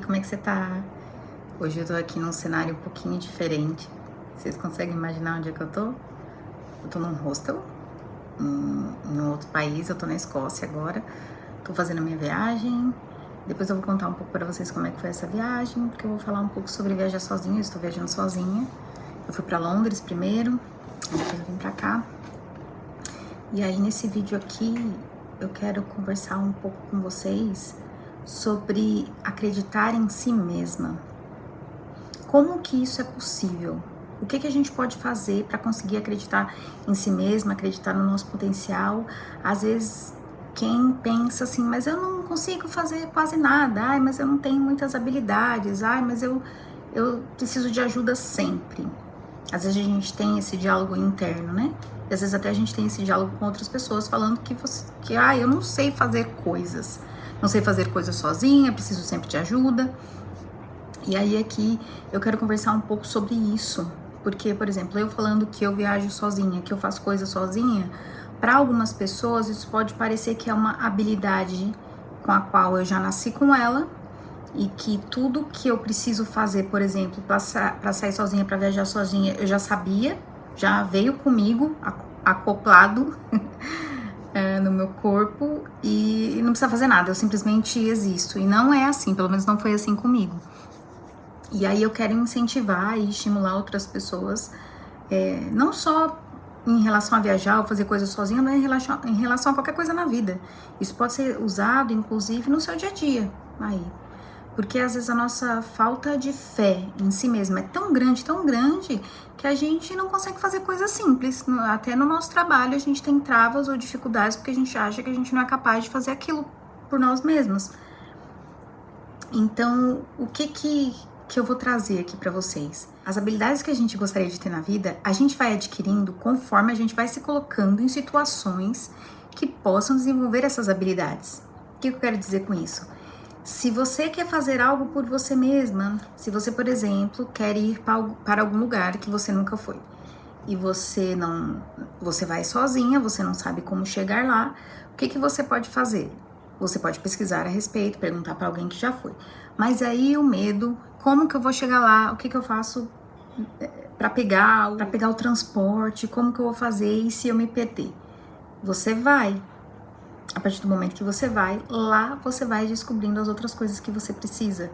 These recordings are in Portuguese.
como é que você tá? Hoje eu tô aqui num cenário um pouquinho diferente. Vocês conseguem imaginar onde é que eu tô? Eu tô num hostel, em outro país, eu tô na Escócia agora. Tô fazendo a minha viagem. Depois eu vou contar um pouco pra vocês como é que foi essa viagem, porque eu vou falar um pouco sobre viajar sozinha. Eu estou viajando sozinha. Eu fui pra Londres primeiro, depois eu vim pra cá. E aí nesse vídeo aqui eu quero conversar um pouco com vocês sobre acreditar em si mesma. Como que isso é possível? O que a gente pode fazer para conseguir acreditar em si mesma, acreditar no nosso potencial? Às vezes, quem pensa assim, mas eu não consigo fazer quase nada, ai, mas eu não tenho muitas habilidades, ai, mas eu preciso de ajuda sempre. Às vezes a gente tem esse diálogo interno, né? E às vezes até a gente tem esse diálogo com outras pessoas falando que eu não sei fazer coisas. Não sei fazer coisas sozinha, preciso sempre de ajuda. E aí aqui eu quero conversar um pouco sobre isso, porque, por exemplo, eu falando que eu viajo sozinha, que eu faço coisas sozinha, para algumas pessoas isso pode parecer que é uma habilidade com a qual eu já nasci com ela e que tudo que eu preciso fazer, por exemplo, para sair sozinha, para viajar sozinha, eu já sabia, já veio comigo, acoplado no meu corpo e não precisa fazer nada, eu simplesmente existo. E não é assim, pelo menos não foi assim comigo. E aí eu quero incentivar e estimular outras pessoas, não só em relação a viajar ou fazer coisas sozinha, mas em relação a qualquer coisa na vida. Isso pode ser usado, inclusive, no seu dia a dia. Aí. Porque às vezes a nossa falta de fé em si mesma é tão grande, que a gente não consegue fazer coisas simples. Até no nosso trabalho a gente tem travas ou dificuldades porque a gente acha que a gente não é capaz de fazer aquilo por nós mesmos. Então, o que eu vou trazer aqui pra vocês? As habilidades que a gente gostaria de ter na vida, a gente vai adquirindo conforme a gente vai se colocando em situações que possam desenvolver essas habilidades. O que eu quero dizer com isso? Se você quer fazer algo por você mesma, se você, por exemplo, quer ir para algum lugar que você nunca foi, e você vai sozinha, você não sabe como chegar lá, o que você pode fazer? Você pode pesquisar a respeito, perguntar para alguém que já foi. Mas aí o medo, como que eu vou chegar lá? O que eu faço para pegar o transporte? Como que eu vou fazer e se eu me perder? Você vai. A partir do momento que você vai, lá você vai descobrindo as outras coisas que você precisa.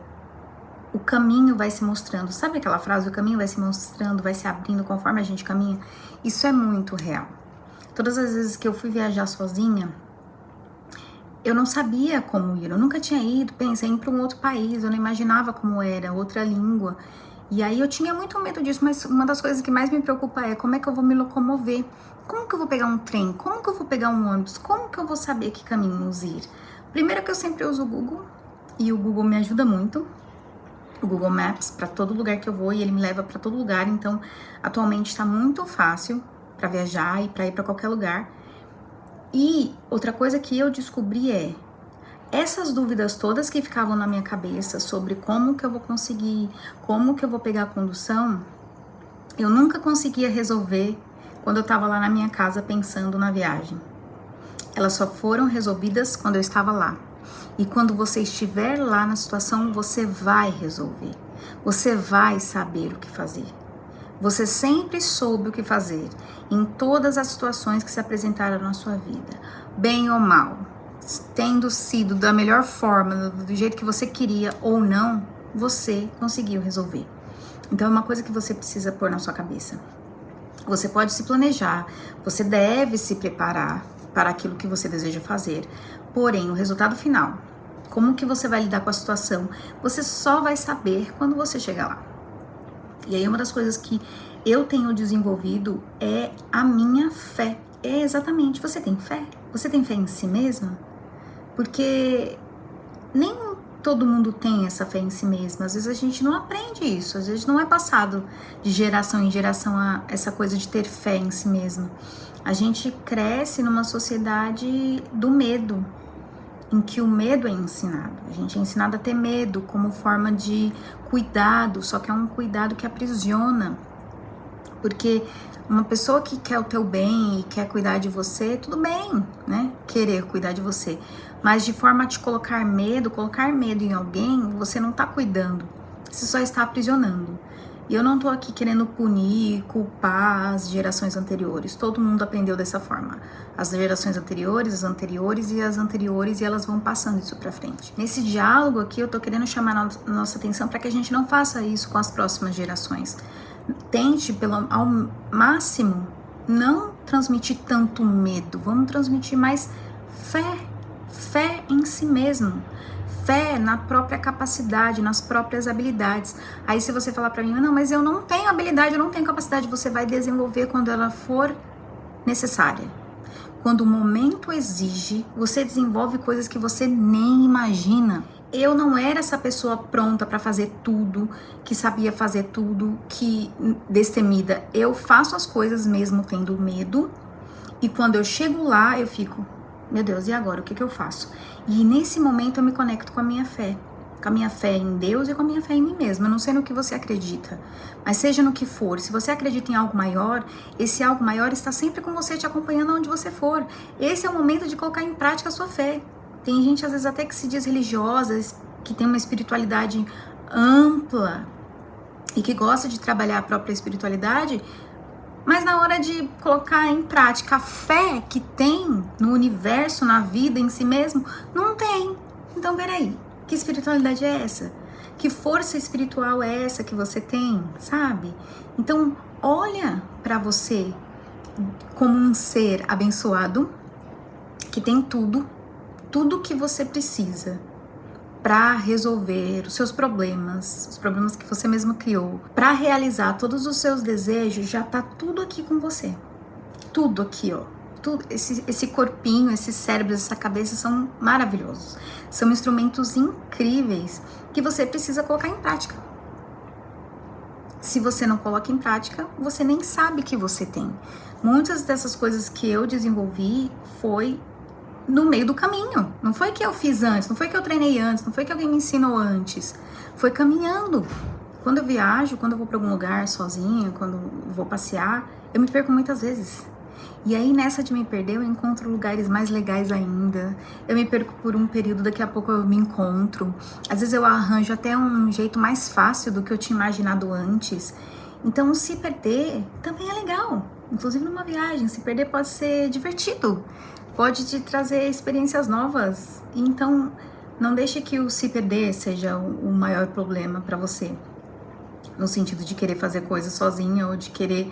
O caminho vai se mostrando. Sabe aquela frase? O caminho vai se mostrando, vai se abrindo conforme a gente caminha? Isso é muito real. Todas as vezes que eu fui viajar sozinha, eu não sabia como ir, eu nunca tinha ido, pensei em ir para um outro país, eu não imaginava como era, outra língua. E aí eu tinha muito medo disso, mas uma das coisas que mais me preocupa é como é que eu vou me locomover, como que eu vou pegar um trem, como que eu vou pegar um ônibus, como que eu vou saber que caminhos ir. Primeiro que eu sempre uso o Google, e o Google me ajuda muito, o Google Maps, para todo lugar que eu vou, e ele me leva para todo lugar, então atualmente está muito fácil para viajar e para ir para qualquer lugar. E outra coisa que eu descobri é, essas dúvidas todas que ficavam na minha cabeça sobre como que eu vou conseguir, como que eu vou pegar a condução, eu nunca conseguia resolver quando eu estava lá na minha casa pensando na viagem. Elas só foram resolvidas quando eu estava lá. E quando você estiver lá na situação, você vai resolver. Você vai saber o que fazer. Você sempre soube o que fazer em todas as situações que se apresentaram na sua vida, bem ou mal, tendo sido da melhor forma, do jeito que você queria ou não, você conseguiu resolver. Então é uma coisa que você precisa pôr na sua cabeça. Você pode se planejar, você deve se preparar para aquilo que você deseja fazer, porém o resultado final, como que você vai lidar com a situação, você só vai saber quando você chegar lá. E aí uma das coisas que eu tenho desenvolvido é a minha fé. É exatamente, você tem fé? Você tem fé em si mesma? Porque nem todo mundo tem essa fé em si mesma. Às vezes a gente não aprende isso, às vezes não é passado de geração em geração essa coisa de ter fé em si mesma. A gente cresce numa sociedade do medo, em que o medo é ensinado. A gente é ensinado a ter medo como forma de cuidado, só que é um cuidado que aprisiona. Porque uma pessoa que quer o teu bem e quer cuidar de você, tudo bem, né? Querer cuidar de você. Mas de forma a te colocar medo em alguém, você não tá cuidando. Você só está aprisionando. E eu não tô aqui querendo punir, culpar as gerações anteriores. Todo mundo aprendeu dessa forma. As gerações anteriores, as anteriores e as anteriores, e elas vão passando isso pra frente. Nesse diálogo aqui, eu tô querendo chamar a nossa atenção para que a gente não faça isso com as próximas gerações. Tente, ao máximo, não transmitir tanto medo. Vamos transmitir mais fé em si mesmo. Fé na própria capacidade, nas próprias habilidades. Aí se você falar pra mim, não, mas eu não tenho habilidade, eu não tenho capacidade, você vai desenvolver quando ela for necessária. Quando o momento exige, você desenvolve coisas que você nem imagina. Eu não era essa pessoa pronta pra fazer tudo, que sabia fazer tudo, que destemida. Eu faço as coisas mesmo tendo medo, e quando eu chego lá, eu fico, meu Deus, e agora? O que eu faço? E nesse momento eu me conecto com a minha fé em Deus e com a minha fé em mim mesma. Eu não sei no que você acredita, mas seja no que for, se você acredita em algo maior, esse algo maior está sempre com você, te acompanhando onde você for. Esse é o momento de colocar em prática a sua fé. Tem gente, às vezes, até que se diz religiosa, que tem uma espiritualidade ampla e que gosta de trabalhar a própria espiritualidade, mas na hora de colocar em prática a fé que tem no universo, na vida, em si mesmo, não tem. Então, peraí, que espiritualidade é essa? Que força espiritual é essa que você tem, sabe? Então, olha pra você como um ser abençoado, que tem tudo que você precisa para resolver os seus problemas, os problemas que você mesmo criou, para realizar todos os seus desejos, já tá tudo aqui com você. Tudo aqui, ó. Tudo, esse corpinho, esse cérebro, essa cabeça são maravilhosos. São instrumentos incríveis que você precisa colocar em prática. Se você não coloca em prática, você nem sabe que você tem. Muitas dessas coisas que eu desenvolvi foi no meio do caminho. Não foi que eu fiz antes, não foi que eu treinei antes, não foi que alguém me ensinou antes. Foi caminhando. Quando eu viajo, quando eu vou para algum lugar sozinha, quando eu vou passear, eu me perco muitas vezes. E aí, nessa de me perder, eu encontro lugares mais legais ainda. Eu me perco por um período, daqui a pouco eu me encontro. Às vezes eu arranjo até um jeito mais fácil do que eu tinha imaginado antes. Então, se perder também é legal. Inclusive numa viagem, se perder pode ser divertido. Pode te trazer experiências novas. Então, não deixe que o se perder seja o maior problema para você. No sentido de querer fazer coisas sozinha ou de querer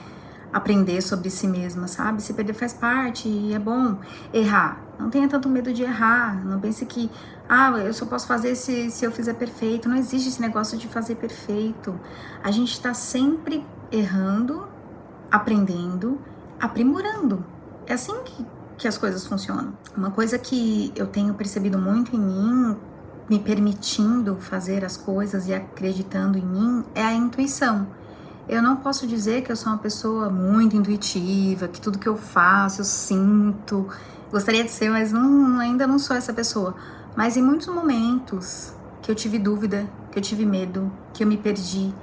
aprender sobre si mesma, sabe? Se perder faz parte e é bom errar. Não tenha tanto medo de errar. Não pense que, eu só posso fazer se eu fizer perfeito. Não existe esse negócio de fazer perfeito. A gente está sempre errando, aprendendo, aprimorando. É assim que as coisas funcionam. Uma coisa que eu tenho percebido muito em mim, me permitindo fazer as coisas e acreditando em mim, é a intuição. Eu não posso dizer que eu sou uma pessoa muito intuitiva, que tudo que eu faço eu sinto. Gostaria de ser, mas ainda não sou essa pessoa. Mas em muitos momentos que eu tive dúvida, que eu tive medo, que eu me perdi,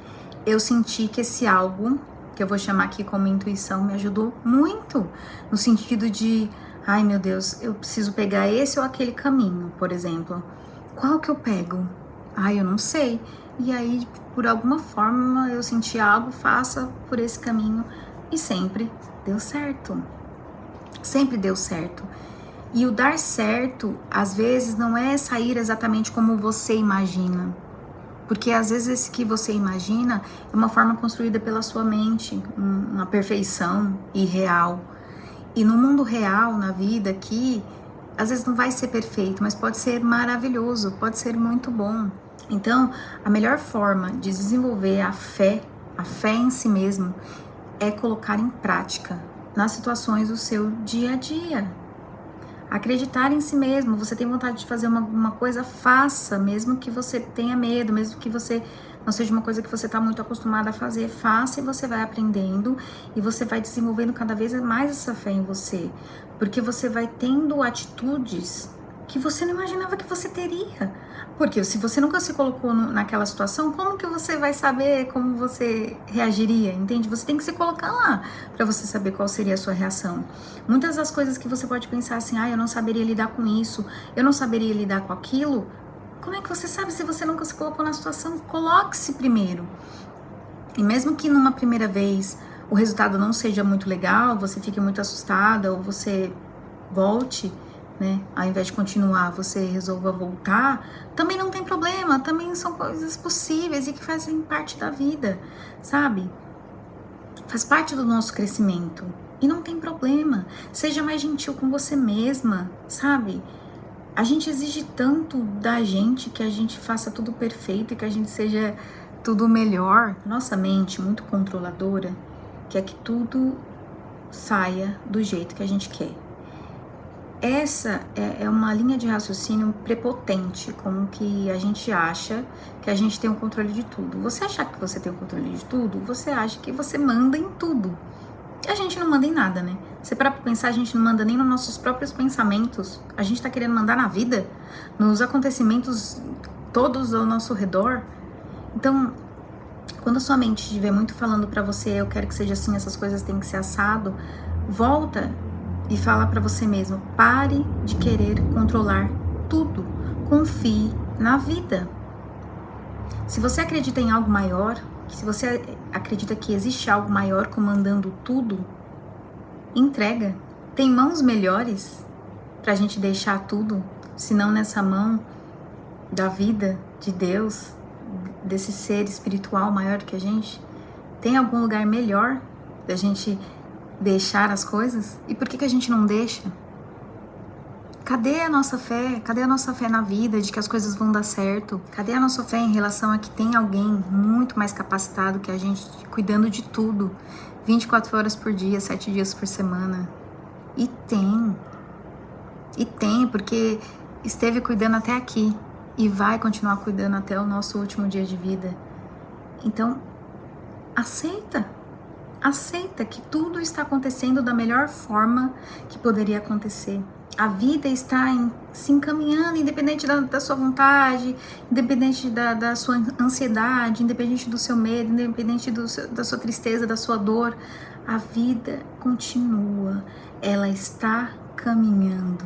eu senti que esse algo, que eu vou chamar aqui como intuição, me ajudou muito. No sentido de, ai meu Deus, eu preciso pegar esse ou aquele caminho, por exemplo. Qual que eu pego? Eu não sei. E aí, por alguma forma, eu senti algo, faça por esse caminho. E sempre deu certo. Sempre deu certo. E o dar certo, às vezes, não é sair exatamente como você imagina. Porque às vezes esse que você imagina é uma forma construída pela sua mente, uma perfeição irreal. E no mundo real, na vida aqui, às vezes não vai ser perfeito, mas pode ser maravilhoso, pode ser muito bom. Então, a melhor forma de desenvolver a fé em si mesmo, é colocar em prática nas situações do seu dia a dia. Acreditar em si mesmo. Você tem vontade de fazer uma coisa, faça, mesmo que você tenha medo, mesmo que você não seja uma coisa que você está muito acostumada a fazer, faça e você vai aprendendo e você vai desenvolvendo cada vez mais essa fé em você, porque você vai tendo atitudes que você não imaginava que você teria. Porque se você nunca se colocou naquela situação, como que você vai saber como você reagiria, entende? Você tem que se colocar lá para você saber qual seria a sua reação. Muitas das coisas que você pode pensar assim, eu não saberia lidar com isso, eu não saberia lidar com aquilo. Como é que você sabe se você nunca se colocou na situação? Coloque-se primeiro. E mesmo que numa primeira vez o resultado não seja muito legal, você fique muito assustada ou você volte, né? Ao invés de continuar, você resolva voltar, também não tem problema, também são coisas possíveis e que fazem parte da vida, sabe? Faz parte do nosso crescimento e não tem problema. Seja mais gentil com você mesma, sabe? A gente exige tanto da gente que a gente faça tudo perfeito e que a gente seja tudo melhor. Nossa mente muito controladora quer que tudo saia do jeito que a gente quer. Essa é uma linha de raciocínio prepotente, como que a gente acha que a gente tem o controle de tudo. Você achar que você tem o controle de tudo, você acha que você manda em tudo. E a gente não manda em nada, né? Você para pra pensar, a gente não manda nem nos nossos próprios pensamentos. A gente tá querendo mandar na vida, nos acontecimentos todos ao nosso redor. Então, quando a sua mente estiver muito falando pra você, eu quero que seja assim, essas coisas têm que ser assado, volta e fala pra você mesmo, pare de querer controlar tudo, confie na vida. Se você acredita em algo maior, se você acredita que existe algo maior comandando tudo, entrega. Tem mãos melhores pra gente deixar tudo, se não nessa mão da vida, de Deus, desse ser espiritual maior que a gente? Tem algum lugar melhor da gente deixar as coisas? E por que a gente não deixa? Cadê a nossa fé? Cadê a nossa fé na vida, de que as coisas vão dar certo? Cadê a nossa fé em relação a que tem alguém muito mais capacitado que a gente, cuidando de tudo, 24 horas por dia, 7 dias por semana? E tem, porque esteve cuidando até aqui e vai continuar cuidando até o nosso último dia de vida. Então, aceita que tudo está acontecendo da melhor forma que poderia acontecer. A vida está se encaminhando, independente da sua vontade, independente da sua ansiedade, independente do seu medo, independente da sua tristeza, da sua dor. A vida continua, ela está caminhando.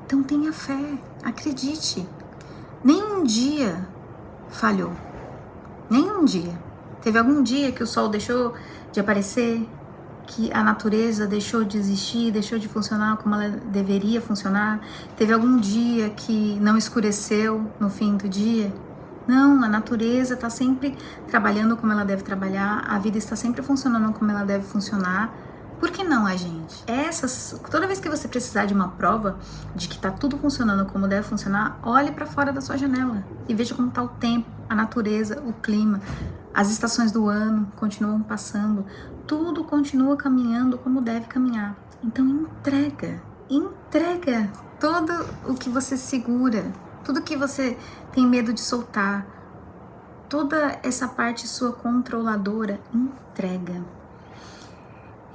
Então tenha fé, acredite. Nenhum dia falhou, nenhum dia. Teve algum dia que o sol deixou de aparecer, que a natureza deixou de existir, deixou de funcionar como ela deveria funcionar? Teve algum dia que não escureceu no fim do dia? Não, a natureza está sempre trabalhando como ela deve trabalhar, a vida está sempre funcionando como ela deve funcionar. Por que não a gente? Toda vez que você precisar de uma prova de que está tudo funcionando como deve funcionar, olhe para fora da sua janela e veja como está o tempo, a natureza, o clima. As estações do ano continuam passando, tudo continua caminhando como deve caminhar. Então entrega todo o que você segura, tudo que você tem medo de soltar, toda essa parte sua controladora, entrega.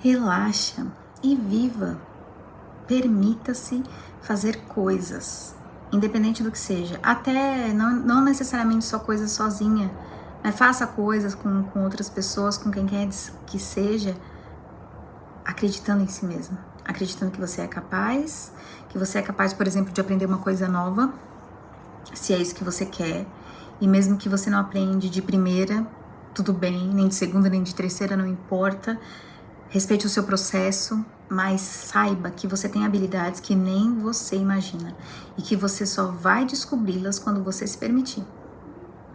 Relaxa e viva. Permita-se fazer coisas, independente do que seja, até não necessariamente só coisas sozinha. Faça coisas com outras pessoas, com quem quer que seja, acreditando em si mesmo, acreditando que você é capaz, por exemplo, de aprender uma coisa nova, se é isso que você quer, e mesmo que você não aprende de primeira, tudo bem, nem de segunda, nem de terceira, não importa, respeite o seu processo, mas saiba que você tem habilidades que nem você imagina, e que você só vai descobri-las quando você se permitir.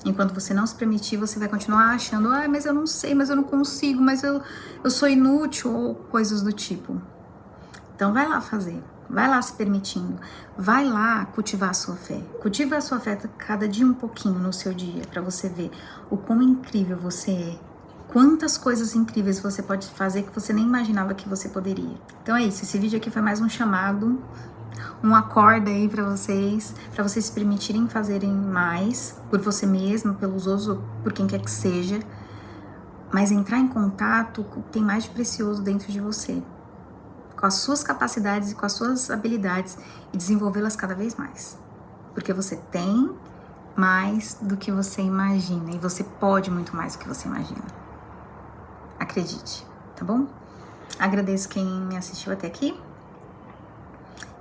Enquanto você não se permitir, você vai continuar achando, mas eu não sei, mas eu não consigo, mas eu sou inútil, ou coisas do tipo. Então vai lá fazer, vai lá se permitindo, vai lá cultivar a sua fé. Cultiva a sua fé cada dia um pouquinho no seu dia, para você ver o quão incrível você é. Quantas coisas incríveis você pode fazer que você nem imaginava que você poderia. Então é isso, esse vídeo aqui foi mais um chamado, um acorda aí para vocês se permitirem fazerem mais por você mesmo, pelos outros, ou por quem quer que seja, mas entrar em contato com o que tem mais de precioso dentro de você, com as suas capacidades e com as suas habilidades e desenvolvê-las cada vez mais. Porque você tem mais do que você imagina e você pode muito mais do que você imagina. Acredite, tá bom? Agradeço quem me assistiu até aqui.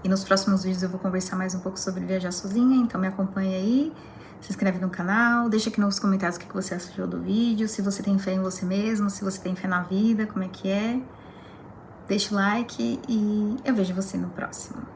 E nos próximos vídeos eu vou conversar mais um pouco sobre viajar sozinha, então me acompanha aí, se inscreve no canal, deixa aqui nos comentários o que você achou do vídeo, se você tem fé em você mesmo, se você tem fé na vida, como é que é. Deixa o like e eu vejo você no próximo.